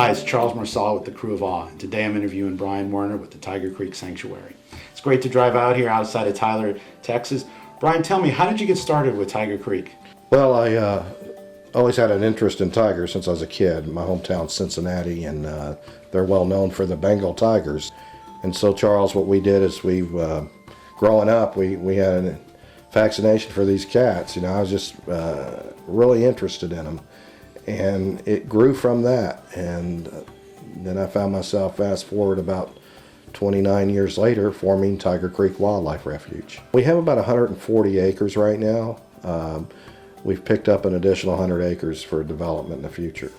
Hi, it's Charles Marsala with the crew of Awe, and today I'm interviewing Brian Werner with the Tiger Creek Sanctuary. It's great to drive out here outside of Tyler, Texas. Brian, tell me, how did you get started with Tiger Creek? Well, I always had an interest in tigers since I was a kid. My hometown's Cincinnati, and they're well known for the Bengal tigers. And so, Charles, what we did is growing up, we had a fascination for these cats. You know, I was just really interested in them. And it grew from that. And then I found myself, fast forward about 29 years later, forming Tiger Creek Wildlife Refuge. We have about 140 acres right now. We've picked up an additional 100 acres for development in the future.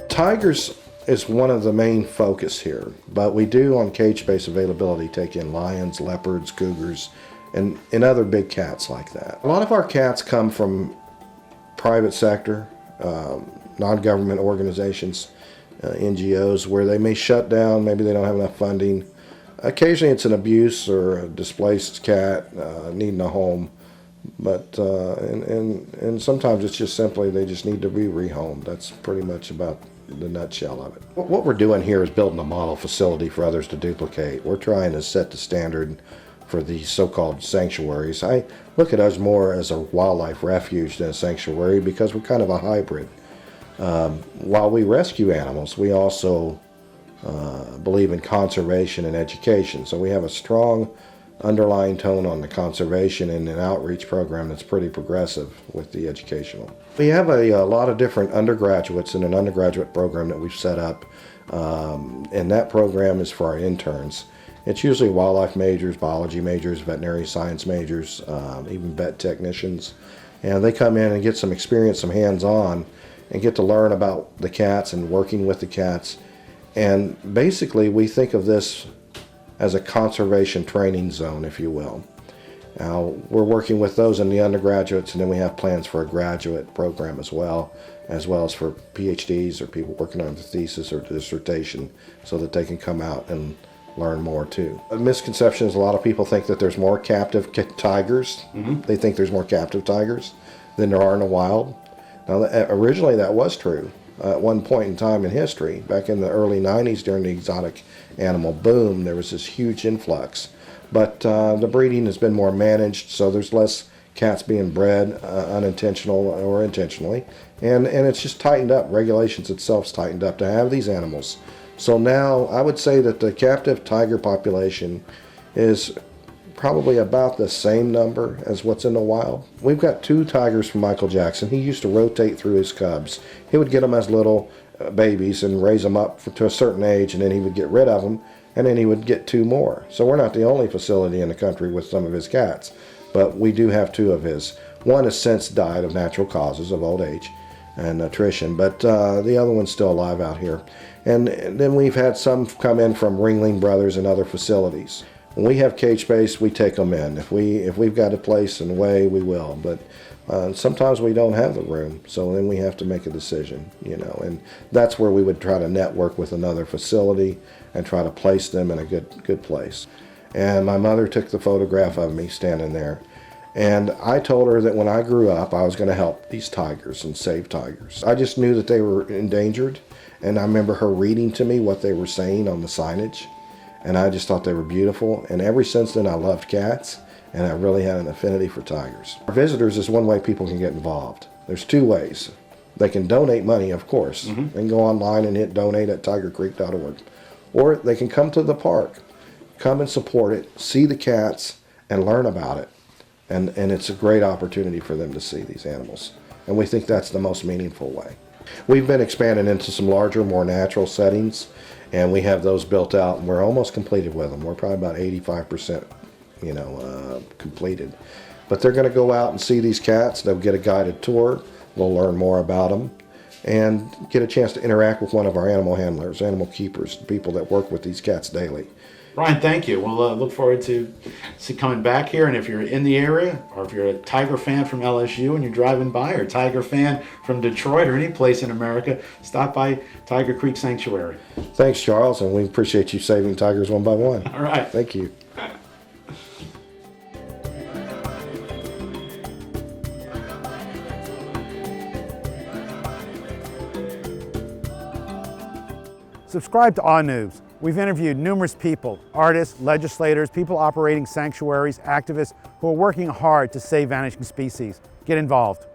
Tigers is one of the main focus here, but we do, on cage space availability, take in lions, leopards, cougars, and other big cats like that. A lot of our cats come from private sector, non-government organizations, NGOs, where they may shut down, maybe they don't have enough funding. Occasionally it's an abuse or a displaced cat needing a home, but and sometimes it's just simply they just need to be rehomed. That's pretty much about the nutshell of it. What we're doing here is building a model facility for others to duplicate. We're trying to set the standard for these so-called sanctuaries. I look at us more as a wildlife refuge than a sanctuary because we're kind of a hybrid. While we rescue animals, we also believe in conservation and education. So we have a strong underlying tone on the conservation and an outreach program that's pretty progressive with the educational. We have a lot of different undergraduates in an undergraduate program that we've set up, and that program is for our interns. It's usually wildlife majors, biology majors, veterinary science majors, even vet technicians. And they come in and get some experience, some hands-on, and get to learn about the cats and working with the cats. And basically, we think of this as a conservation training zone, if you will. Now, we're working with those in the undergraduates, and then we have plans for a graduate program as well as for PhDs or people working on their thesis or dissertation so that they can come out and learn more too. A misconception is a lot of people think that there's more captive tigers. Mm-hmm. They think there's more captive tigers than there are in the wild. Now, originally that was true. At one point in time in history, back in the early 90s during the exotic animal boom, there was this huge influx. But the breeding has been more managed, so there's less cats being bred unintentional or intentionally. And it's just tightened up. Regulations itself's tightened up to have these animals. So now I would say that the captive tiger population is probably about the same number as what's in the wild. We've got 2 tigers from Michael Jackson. He used to rotate through his cubs. He would get them as little babies and raise them up to a certain age, and then he would get rid of them, and then he would get 2 more. So we're not the only facility in the country with some of his cats, but we do have 2 of his. One has since died of natural causes of old age and attrition, but the other one's still alive out here. And then we've had some come in from Ringling Brothers and other facilities. When we have cage space, we take them in. If we've got a place and way, we will. But sometimes we don't have the room, so then we have to make a decision, you know. And that's where we would try to network with another facility and try to place them in a good place. And my mother took the photograph of me standing there. And I told her that when I grew up, I was going to help these tigers and save tigers. I just knew that they were endangered. And I remember her reading to me what they were saying on the signage. And I just thought they were beautiful. And ever since then, I loved cats. And I really had an affinity for tigers. Our visitors is one way people can get involved. There's 2 ways. They can donate money, of course. Mm-hmm. They can go online and hit donate at tigercreek.org. Or they can come to the park, come and support it, see the cats, and learn about it. And it's a great opportunity for them to see these animals. And we think that's the most meaningful way. We've been expanding into some larger, more natural settings, and we have those built out, and we're almost completed with them. We're probably about 85%, completed. But they're going to go out and see these cats. They'll get a guided tour. We'll learn more about them and get a chance to interact with one of our animal handlers, animal keepers, people that work with these cats daily. Brian, thank you. We'll look forward to coming back here. And if you're in the area, or if you're a Tiger fan from LSU and you're driving by, or a Tiger fan from Detroit or any place in America, stop by Tiger Creek Sanctuary. Thanks, Charles, and we appreciate you saving tigers one by one. All right. Thank you. Subscribe to Awe News. We've interviewed numerous people, artists, legislators, people operating sanctuaries, activists who are working hard to save vanishing species. Get involved.